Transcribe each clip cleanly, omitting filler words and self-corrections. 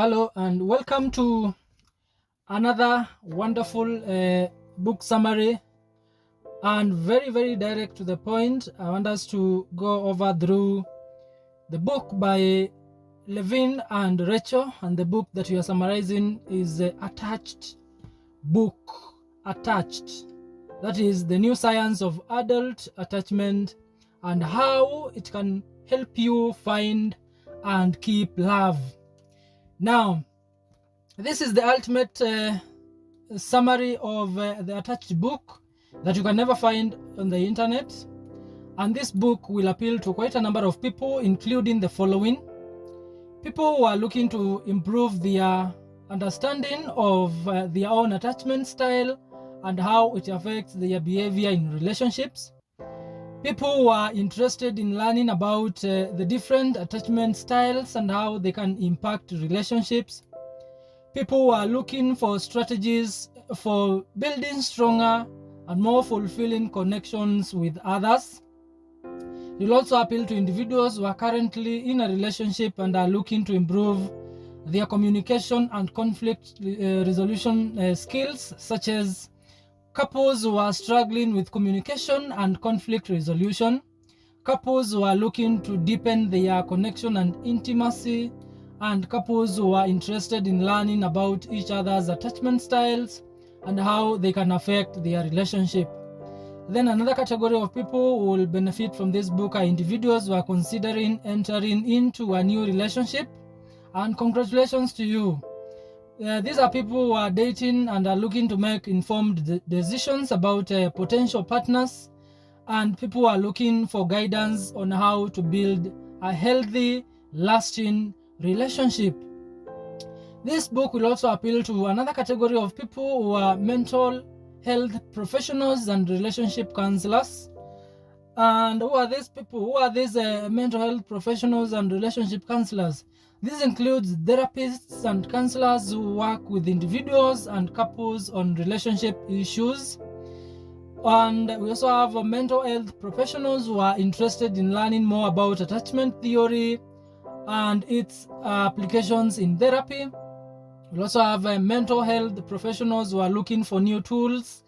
Hello and welcome to another wonderful book summary, and very direct to the point. I want us to go over through the book by Levine and Rachel, and the book that we are summarizing is Attached book. Attached, that is the new science of adult attachment and how it can help you find and keep love. Now, this is the ultimate summary of the attached book that you can never find on the internet. And this book will appeal to quite a number of people, including the following: people who are looking to improve their understanding of their own attachment style and how it affects their behavior in relationships; people who are interested in learning about the different attachment styles and how they can impact relationships; people who are looking for strategies for building stronger and more fulfilling connections with others. It will also appeal to individuals who are currently in a relationship and are looking to improve their communication and conflict resolution skills, such as couples who are struggling with communication and conflict resolution, couples who are looking to deepen their connection and intimacy, and couples who are interested in learning about each other's attachment styles and how they can affect their relationship. Then another category of people who will benefit from this book are individuals who are considering entering into a new relationship. And congratulations to you. These are people who are dating and are looking to make informed decisions about potential partners, and people who are looking for guidance on how to build a healthy, lasting relationship. This book will also appeal to another category of people who are mental health professionals and relationship counselors. And who are these people? Who are these mental health professionals and relationship counselors? This includes therapists and counselors who work with individuals and couples on relationship issues. And we also have mental health professionals who are interested in learning more about attachment theory and its applications in therapy. We also have mental health professionals who are looking for new tools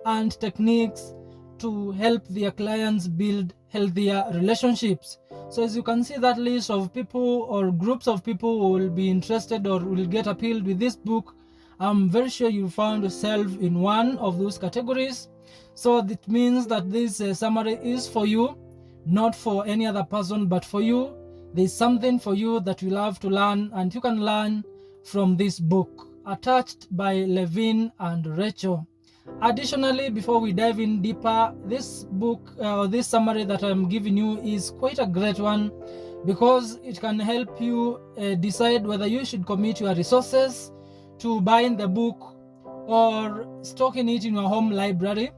and techniques to help their clients build healthier relationships. So as you can see, that list of people or groups of people who will be interested or will get appealed with this book, I'm very sure you'll find yourself in one of those categories. So that means that this summary is for you, not for any other person, but for you. There's something for you that you love to learn, and you can learn from this book, Attached by Levine and Rachel. Additionally, before we dive in deeper, this book or this summary that I'm giving you is quite a great one, because it can help you decide whether you should commit your resources to buying the book or stocking it in your home library.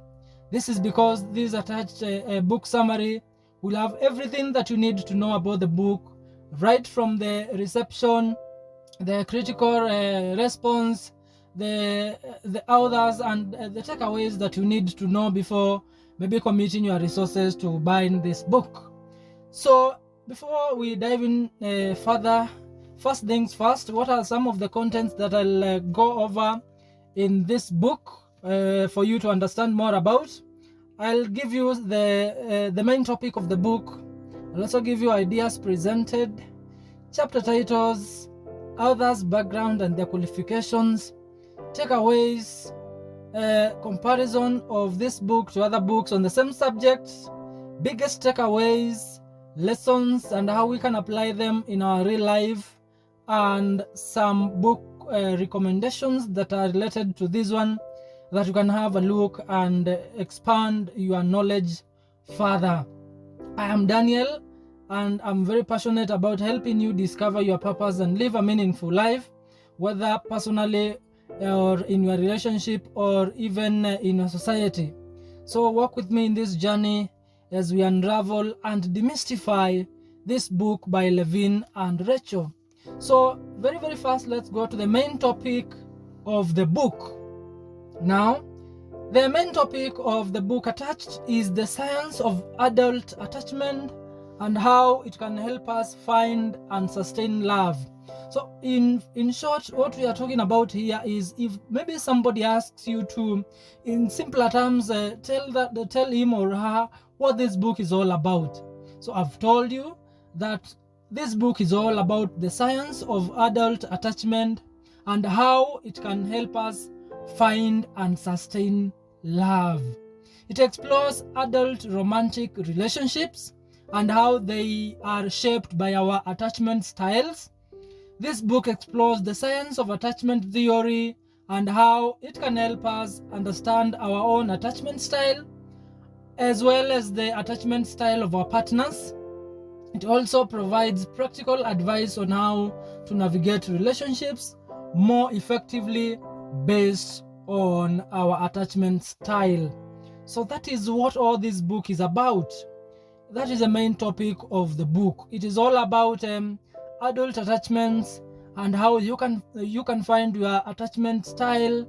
This is because this attached book summary will have everything that you need to know about the book, right from the reception, the critical response, the authors, and the takeaways that you need to know before maybe committing your resources to buying this book. So before we dive in further, first things first, what are some of the contents that I'll go over in this book for you to understand more about? I'll give you the main topic of the book. I'll also give you ideas presented, chapter titles, authors' background and their qualifications, takeaways, comparison of this book to other books on the same subject, biggest takeaways, lessons and how we can apply them in our real life, and some book recommendations that are related to this one that you can have a look and expand your knowledge further. I am Daniel, and I'm very passionate about helping you discover your purpose and live a meaningful life, whether personally or in your relationship or even in your society. So walk with me in this journey as we unravel and demystify this book by Levine and Rachel. So very fast, let's go to the main topic of the book. Now, the main topic of the book Attached is the science of adult attachment and how it can help us find and sustain love. So in short, what we are talking about here is, if maybe somebody asks you to, in simpler terms, tell him or her what this book is all about. So I've told you that this book is all about the science of adult attachment and how it can help us find and sustain love. It explores adult romantic relationships and how they are shaped by our attachment styles. This book explores the science of attachment theory and how it can help us understand our own attachment style, as well as the attachment style of our partners. It also provides practical advice on how to navigate relationships more effectively based on our attachment style. So that is what all this book is about. That is the main topic of the book. It is all about adult attachments and how you can find your attachment style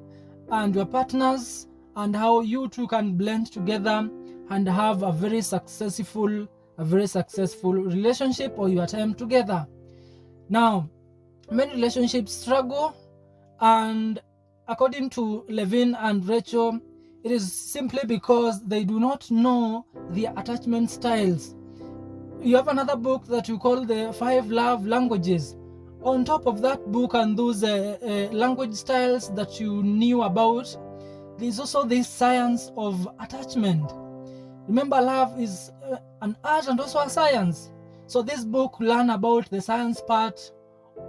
and your partners, and how you two can blend together and have a very successful relationship or your time together. Now, many relationships struggle, and according to Levine and Rachel, it is simply because they do not know their attachment styles. You have another book that you call the 5 Love Languages. On top of that book and those language styles that you knew about, there's also this science of attachment. Remember, love is an art and also a science. So this book learns about the science part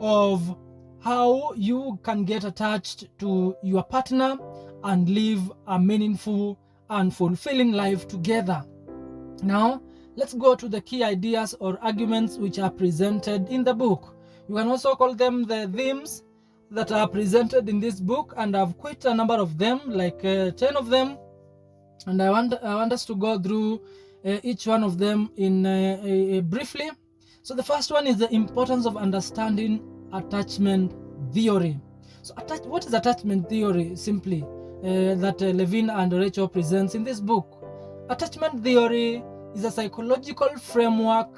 of how you can get attached to your partner and live a meaningful and fulfilling life together. Now, let's go to the key ideas or arguments which are presented in the book. You can also call them the themes that are presented in this book, and I've quite a number of them, like 10 of them, and I want us to go through each one of them in briefly. So the first one is the importance of understanding attachment theory. So what is attachment theory? Simply that Levine and Rachel presents in this book. Attachment theory is a psychological framework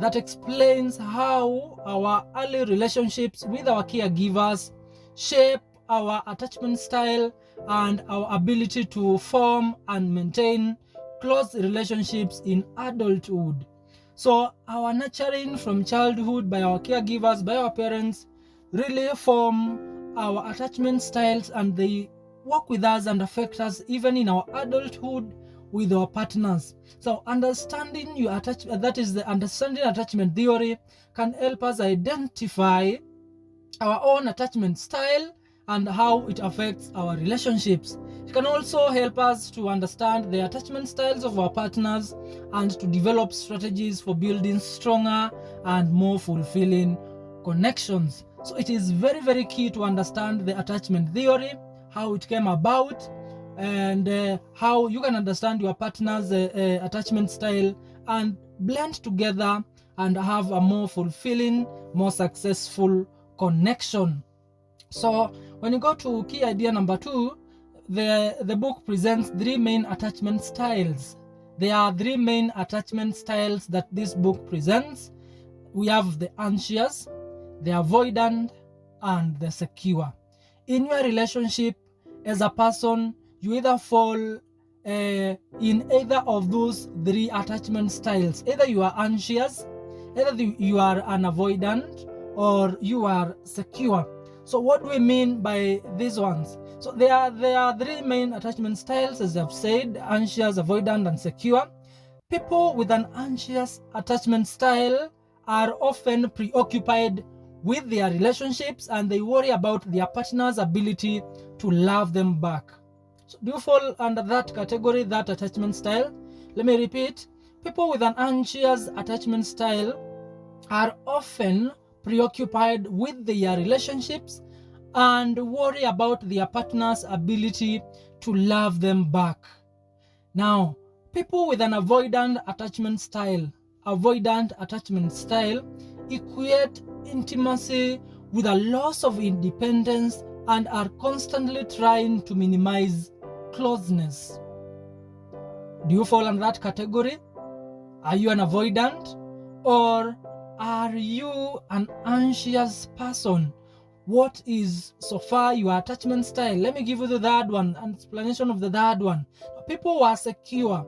that explains how our early relationships with our caregivers shape our attachment style and our ability to form and maintain close relationships in adulthood. So our nurturing from childhood by our caregivers, by our parents, really form our attachment styles, and they work with us and affect us even in our adulthood with our partners. So understanding understanding attachment theory can help us identify our own attachment style and how it affects our relationships. It can also help us to understand the attachment styles of our partners and to develop strategies for building stronger and more fulfilling connections. So it is very, very key to understand the attachment theory, how it came about, and how you can understand your partner's attachment style and blend together and have a more fulfilling, more successful connection. So when you go to key idea number 2, the book presents 3 main attachment styles. There are 3 main attachment styles that this book presents. We have the anxious, the avoidant, and the secure. In your relationship as a person, you either fall in either of those 3 attachment styles. Either you are anxious, either you are an avoidant, or you are secure. So what do we mean by these ones? So there are 3 main attachment styles, as I've said: anxious, avoidant, and secure. People with an anxious attachment style are often preoccupied with their relationships, and they worry about their partner's ability to love them back. So do you fall under that category, that attachment style? Let me repeat. People with an anxious attachment style are often preoccupied with their relationships and worry about their partner's ability to love them back. Now, people with an avoidant attachment style equate intimacy with a loss of independence and are constantly trying to minimize closeness. Do you fall in that category? Are you an avoidant, Or are you an anxious person? What is so far your attachment style? Let me give you the third one, an explanation of the third one. People who are secure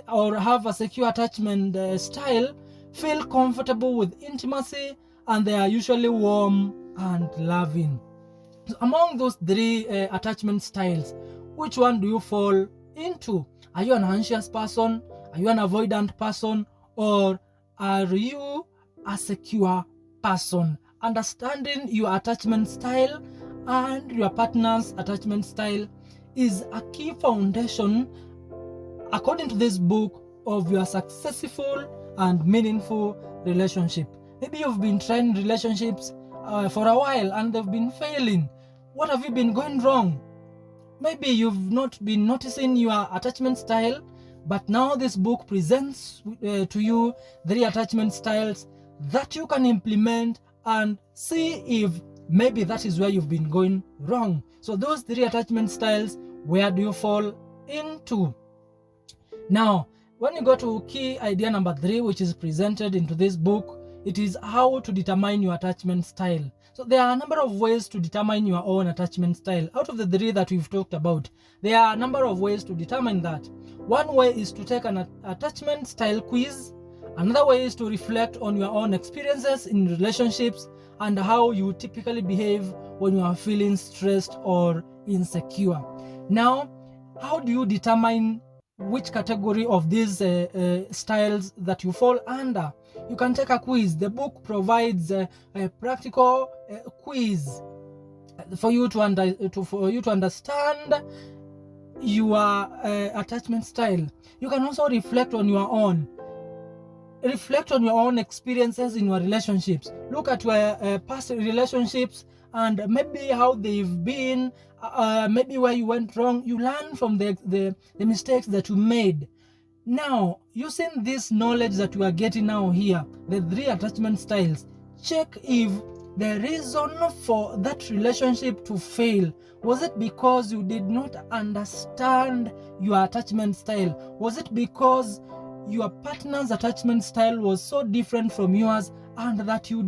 or have a secure attachment style feel comfortable with intimacy, and they are usually warm and loving. So among those three attachment styles, which one do you fall into? Are you an anxious person? Are you an avoidant person? Or are you a secure person? Understanding your attachment style and your partner's attachment style is a key foundation, according to this book, of your successful and meaningful relationship. Maybe you've been trying relationships for a while and they've been failing. What have you been going wrong? Maybe you've not been noticing your attachment style, but now this book presents to you 3 attachment styles that you can implement and see if maybe that is where you've been going wrong. So those 3 attachment styles, where do you fall into? Now, when you go to key idea number 3, which is presented into this book, it is how to determine your attachment style. So there are a number of ways to determine your own attachment style. Out of the 3 that we've talked about, there are a number of ways to determine that. One way is to take an attachment style quiz. Another way is to reflect on your own experiences in relationships and how you typically behave when you are feeling stressed or insecure. Now, how do you determine which category of these styles that you fall under? You can take a quiz. The book provides a practical quiz for you to understand your attachment style. You can also reflect on your own experiences in your relationships. Look at your past relationships and maybe how they've been, maybe where you went wrong. You learn from the mistakes that you made. Now, using this knowledge that you are getting now here, the 3 attachment styles, check if the reason for that relationship to fail, was it because you did not understand your attachment style? Was it because your partner's attachment style was so different from yours, and that you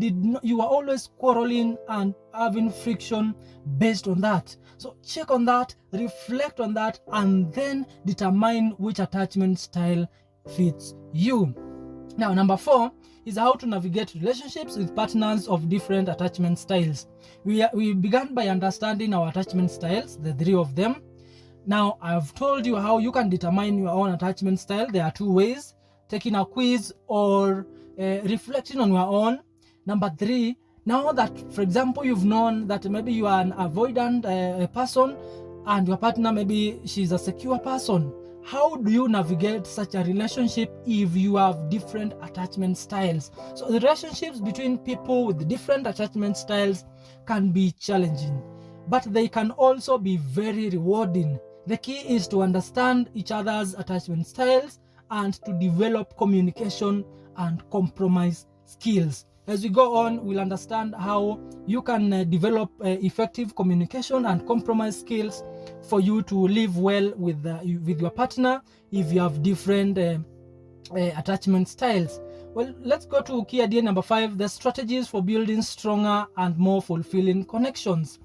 were always quarreling and having friction based on that? So check on that, reflect on that, and then determine which attachment style fits you. Now, number 4 is how to navigate relationships with partners of different attachment styles. We began by understanding our attachment styles, the 3 of them. Now, I've told you how you can determine your own attachment style. There are 2 ways: taking a quiz or reflecting on your own. Number 3, now that, for example, you've known that maybe you are an avoidant person and your partner, maybe she's a secure person, how do you navigate such a relationship if you have different attachment styles? So the relationships between people with different attachment styles can be challenging, but they can also be very rewarding. The key is to understand each other's attachment styles and to develop communication and compromise skills. As we go on, we'll understand how you can develop effective communication and compromise skills for you to live well with your partner if you have different attachment styles. Well, let's go to key idea number 5, the strategies for building stronger and more fulfilling connections.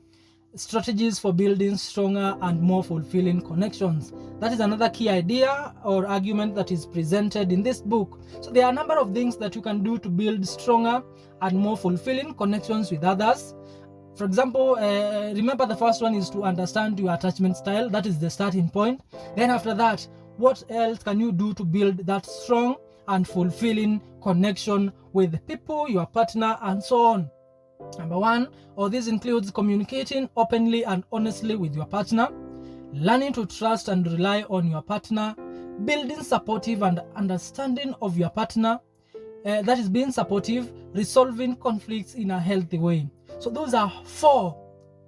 Strategies for building stronger and more fulfilling connections. That is another key idea or argument that is presented in this book. So there are a number of things that you can do to build stronger and more fulfilling connections with others. For example, remember the first one is to understand your attachment style. That is the starting point. Then after that, what else can you do to build that strong and fulfilling connection with people, your partner, and so on? Number 1, this includes communicating openly and honestly with your partner, learning to trust and rely on your partner, building supportive and understanding of your partner, that is being supportive, resolving conflicts in a healthy way. So those are 4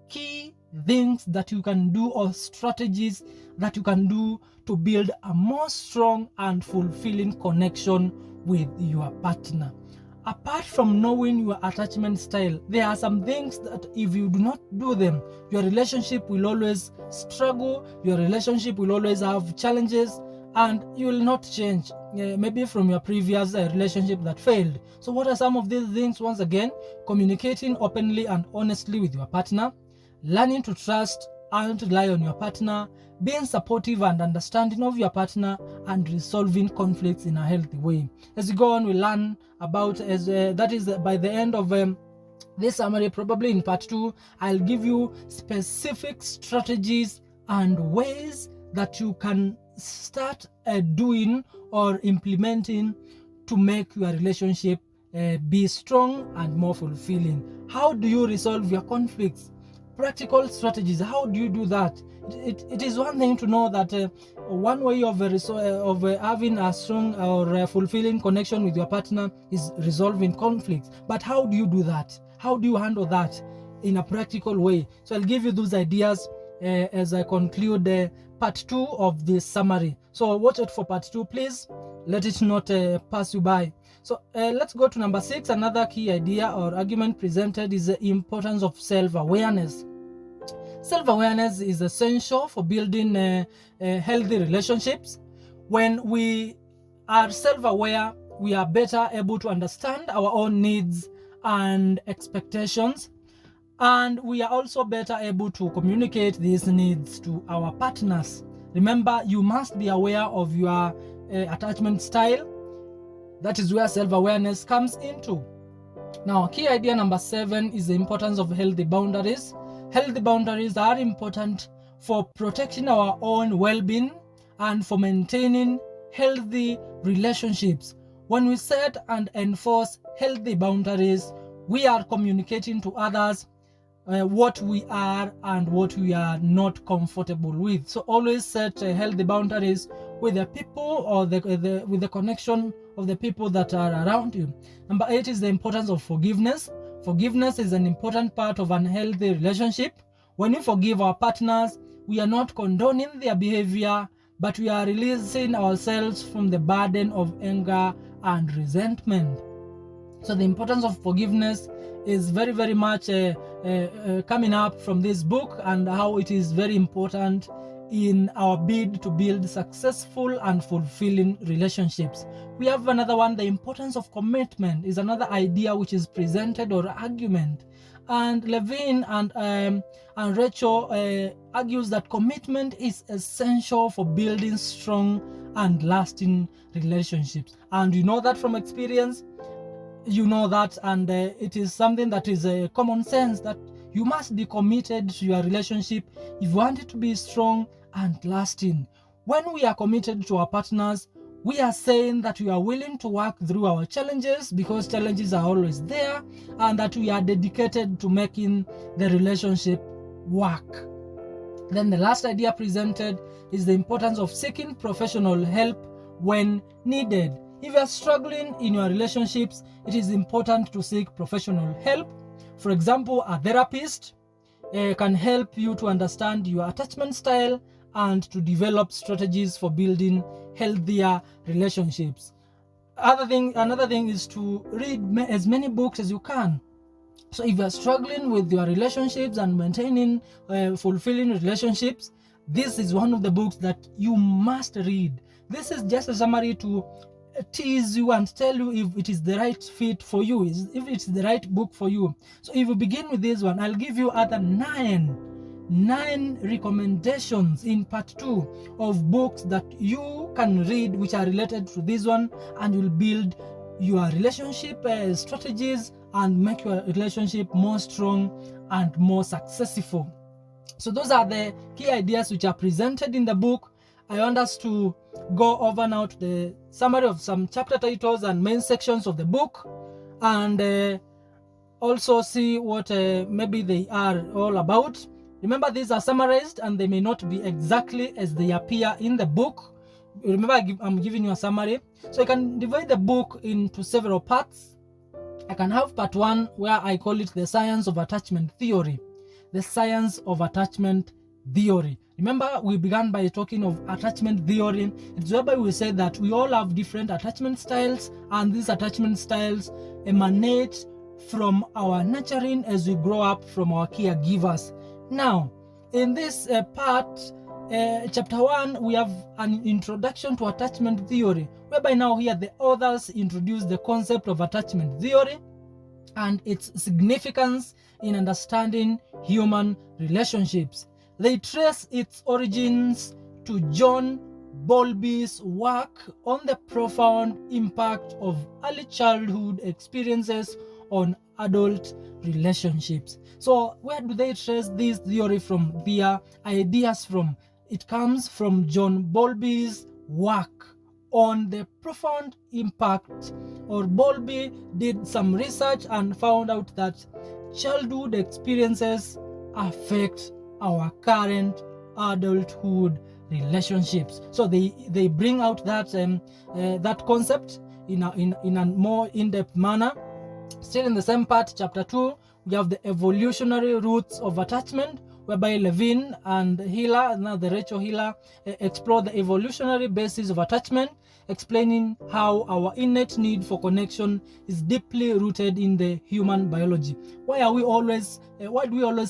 key things that you can do, or strategies that you can do to build a more strong and fulfilling connection with your partner. Apart from knowing your attachment style, there are some things that if you do not do them, your relationship will always struggle, your relationship will always have challenges, and you will not change, maybe from your previous relationship that failed. So what are some of these things? Once again, communicating openly and honestly with your partner, learning to trust and rely on your partner, being supportive and understanding of your partner, and resolving conflicts in a healthy way. As we go on, we learn about, that is by the end of this summary, probably in part 2, I'll give you specific strategies and ways that you can start doing or implementing to make your relationship be strong and more fulfilling. How do you resolve your conflicts? Practical strategies. How do you do that? It is one thing to know that one way of having a strong or fulfilling connection with your partner is resolving conflicts. But how do you do that? How do you handle that in a practical way? So I'll give you those ideas as I conclude part 2 of this summary. So watch out for part 2, please. Let it not pass you by. So let's go to number 6. Another key idea or argument presented is the importance of self-awareness. Self-awareness is essential for building healthy relationships. When we are self-aware, we are better able to understand our own needs and expectations, and we are also better able to communicate these needs to our partners. Remember, you must be aware of your attachment style. That is where self-awareness comes into. Now, key idea number 7 is the importance of healthy boundaries. Healthy boundaries are important for protecting our own well-being and for maintaining healthy relationships. When we set and enforce healthy boundaries, we are communicating to others what we are and what we are not comfortable with. So always set healthy boundaries with the people or with the connection of the people that are around you. Number 8 is the importance of forgiveness. Forgiveness is an important part of an healthy relationship. When we forgive our partners, we are not condoning their behavior, but we are releasing ourselves from the burden of anger and resentment. So the importance of forgiveness is very, very much coming up from this book, and how it is very important in our bid to build successful and fulfilling relationships. We have another one. The importance of commitment is another idea which is presented or argument. And Levine and Rachel argues that commitment is essential for building strong and lasting relationships. And you know that from experience. You know that, and it is something that is a common sense, that you must be committed to your relationship if you want it to be strong and lasting. When we are committed to our partners, we are saying that we are willing to work through our challenges, because challenges are always there, and that we are dedicated to making the relationship work. Then the last idea presented is the importance of seeking professional help when needed. If you are struggling in your relationships, it is important to seek professional help. For example, a therapist can help you to understand your attachment style and to develop strategies for building healthier relationships. Another thing is to read as many books as you can. So if you are struggling with your relationships and maintaining fulfilling relationships, this is one of the books that you must read. This is just a summary to tease you and tell you if it is the right fit for you, if it's the right book for you. So if you begin with this one, I'll give you other nine recommendations in part 2 of books that you can read which are related to this one, and will build your relationship strategies and make your relationship more strong and more successful. So those are the key ideas which are presented in the book. I want us to go over now to the summary of some chapter titles and main sections of the book, and also see what maybe they are all about. Remember, these are summarized and they may not be exactly as they appear in the book. Remember, I'm giving you a summary. So I can divide the book into several parts. I can have part 1 where I call it the science of attachment theory. The science of attachment theory. Remember, we began by talking of attachment theory. It's whereby we say that we all have different attachment styles, and these attachment styles emanate from our nurturing as we grow up from our caregivers. Now, in this part, chapter 1, we have an introduction to attachment theory, whereby now here the authors introduce the concept of attachment theory and its significance in understanding human relationships. They trace its origins to John Bowlby's work on the profound impact of early childhood experiences on adult relationships. So where do they trace this theory from, their ideas from? It comes from John Bowlby's work on the profound impact, or Bowlby did some research and found out that childhood experiences affect our current adulthood relationships. So they bring out that that concept in a more in-depth manner. Still in the same part, chapter 2, we have the evolutionary roots of attachment, whereby Levine and Hiller, now the Rachel Hiller, explore the evolutionary basis of attachment, explaining how our innate need for connection is deeply rooted in the human biology. Why do we always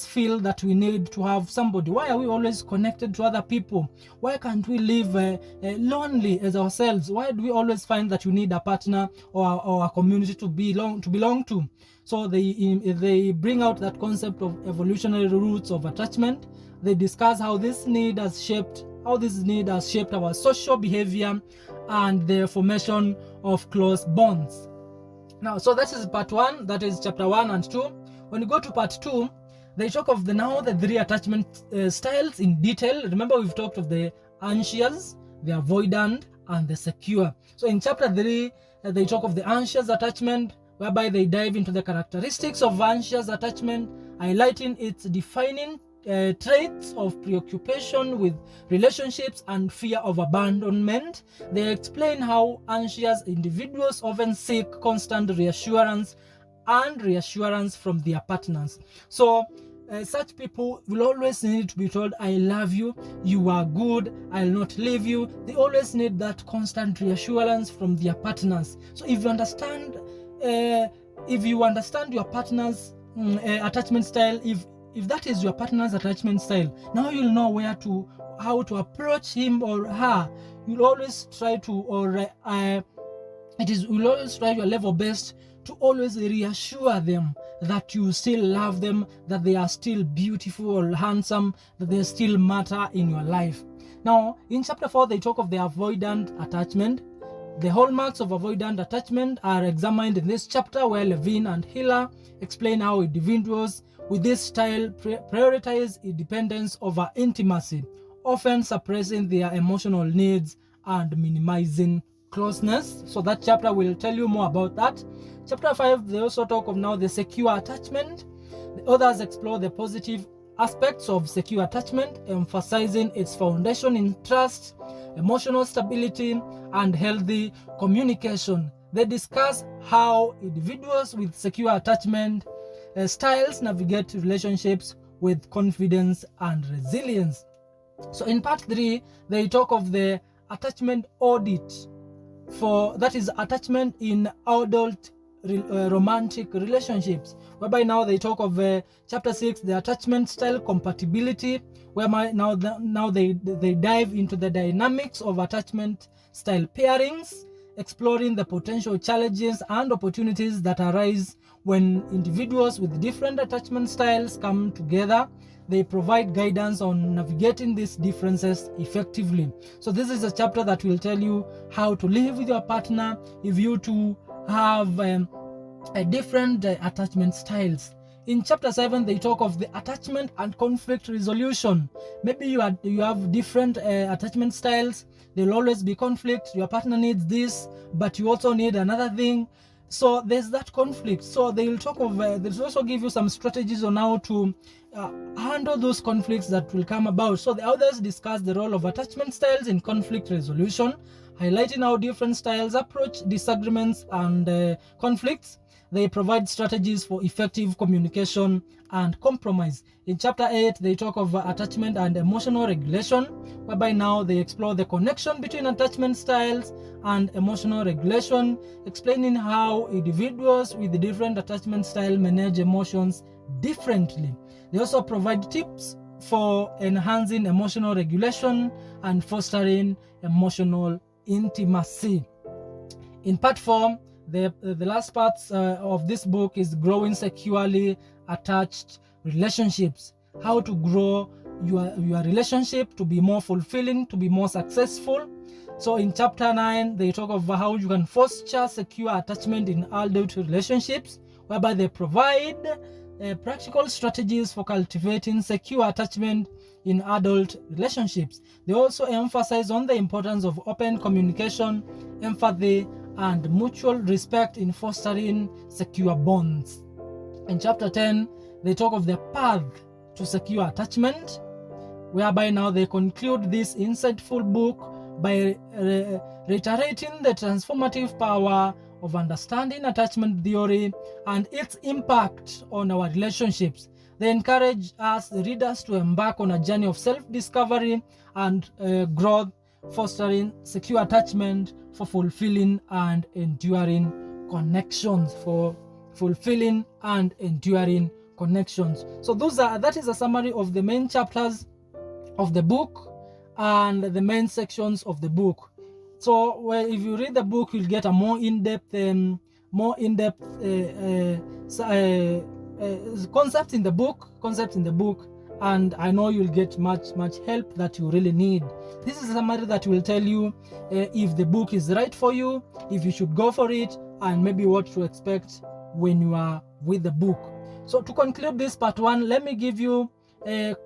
feel that we need to have somebody? Why are we always connected to other people? Why can't we live lonely as ourselves? Why do we always find that we need a partner or a community to belong to? So they bring out that concept of evolutionary roots of attachment. They discuss how this need has shaped our social behavior and the formation of close bonds. Now, so that is part 1, that is chapter 1 and 2. When you go to part 2, they talk of the 3 attachment styles in detail. Remember, we've talked of the anxious, the avoidant, and the secure. So in chapter 3, they talk of the anxious attachment, whereby they dive into the characteristics of anxious attachment, highlighting its defining traits of preoccupation with relationships and fear of abandonment. They explain how anxious individuals often seek constant reassurance from their partners. So such people will always need to be told, I love you, you are good, I'll not leave you. They always need that constant reassurance from their partners. So if you understand your partner's attachment style, if that is your partner's attachment style, now you'll know how to approach him or her. You'll always try to, you'll always try your level best to always reassure them that you still love them, that they are still beautiful or handsome, that they still matter in your life. Now, in chapter 4, they talk of the avoidant attachment. The hallmarks of avoidant attachment are examined in this chapter, where Levine and Hiller explain how individuals with this style prioritize independence over intimacy, often suppressing their emotional needs and minimizing closeness. So that chapter will tell you more about that. Chapter 5, they also talk of now the secure attachment. The authors explore the positive aspects of secure attachment, emphasizing its foundation in trust, emotional stability, and healthy communication. They discuss how individuals with secure attachment styles navigate relationships with confidence and resilience. So in part 3, they talk of the attachment audit, that is attachment in adult romantic relationships, whereby now they talk of chapter 6, the attachment style compatibility, where now they dive into the dynamics of attachment style pairings, exploring the potential challenges and opportunities that arise when individuals with different attachment styles come together. They provide guidance on navigating these differences effectively. So this is a chapter that will tell you how to live with your partner if you two have different attachment styles. In chapter 7, they talk of the attachment and conflict resolution. Maybe you have different attachment styles. There will always be conflict. Your partner needs this, but you also need another thing. So there's that conflict. So they will talk of, they'll also give you some strategies on how to handle those conflicts that will come about. So the authors discuss the role of attachment styles in conflict resolution, highlighting how different styles approach disagreements and conflicts. They provide strategies for effective communication and compromise. In chapter 8, they talk of attachment and emotional regulation, whereby now they explore the connection between attachment styles and emotional regulation, explaining how individuals with different attachment style manage emotions differently. They also provide tips for enhancing emotional regulation and fostering emotional intimacy. In part 4, the last part of this book is growing securely attached relationships. How to grow your relationship to be more fulfilling, to be more successful. So in chapter 9, they talk about how you can foster secure attachment in adult relationships, whereby they provide practical strategies for cultivating secure attachment in adult relationships. They also emphasize on the importance of open communication, empathy, and mutual respect in fostering secure bonds. In chapter 10, they talk of the path to secure attachment, whereby now they conclude this insightful book by reiterating the transformative power of understanding attachment theory and its impact on our relationships. They encourage us, the readers, to embark on a journey of self-discovery and growth, fostering secure attachment for fulfilling and enduring connections. So that is a summary of the main chapters of the book and the main sections of the book. So if you read the book, you'll get a more in-depth concepts in the book, and I know you'll get much help that you really need. This is a summary that will tell you if the book is right for you, if you should go for it, and maybe what to expect when you are with the book. So to conclude this part 1, let me give you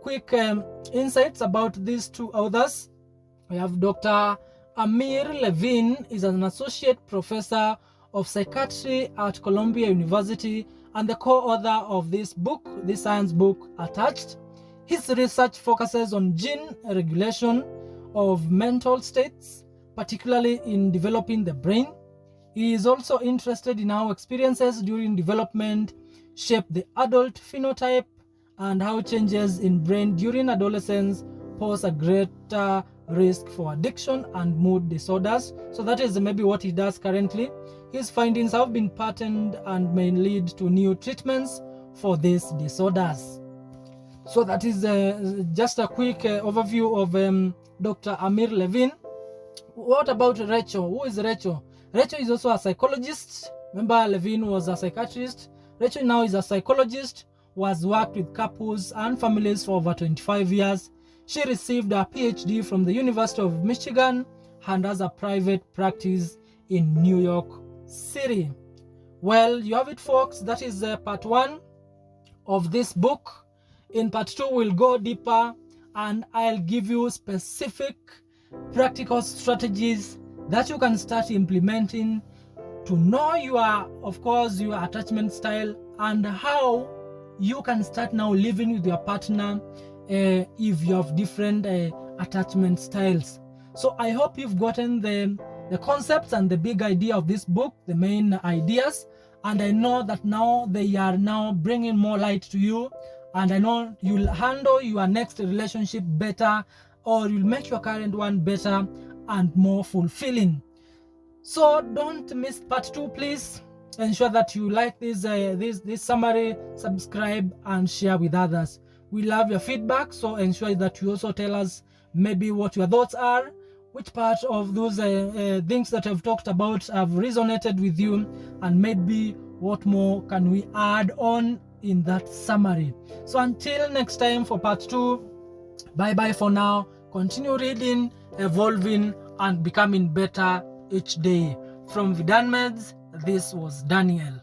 quick insights about these two authors. We have Dr. Amir Levine is an associate professor of psychiatry at Columbia University and the co-author of this book, this science book, Attached. His research focuses on gene regulation of mental states, particularly in developing the brain. He is also interested in how experiences during development shape the adult phenotype and how changes in brain during adolescence pose a greater risk for addiction and mood disorders. So that is maybe what he does currently. His findings have been patented and may lead to new treatments for these disorders. So that is just a quick overview of Dr. Amir Levine. What about Rachel? Who is Rachel? Rachel is also a psychologist. Remember, Levine was a psychiatrist. Rachel now is a psychologist who has worked with couples and families for over 25 years. She received a PhD from the University of Michigan and has a private practice in New York City. Well, you have it, folks. That is part 1 of this book. In part 2, we'll go deeper and I'll give you specific practical strategies that you can start implementing to know your attachment style and how you can start now living with your partner if you have different attachment styles. So I hope you've gotten the concepts and the big idea of this book, the main ideas, and I know that now they are now bringing more light to you, and I know you'll handle your next relationship better, or you'll make your current one better and more fulfilling. So don't miss part 2, please. Ensure that you like this summary, subscribe and share with others. We love your feedback, so ensure that you also tell us maybe what your thoughts are, which part of those things that I've talked about have resonated with you, and maybe what more can we add on in that summary. So until next time for part 2, bye bye for now. Continue reading, evolving and becoming better each day. From Vidan Meds, this was Daniel.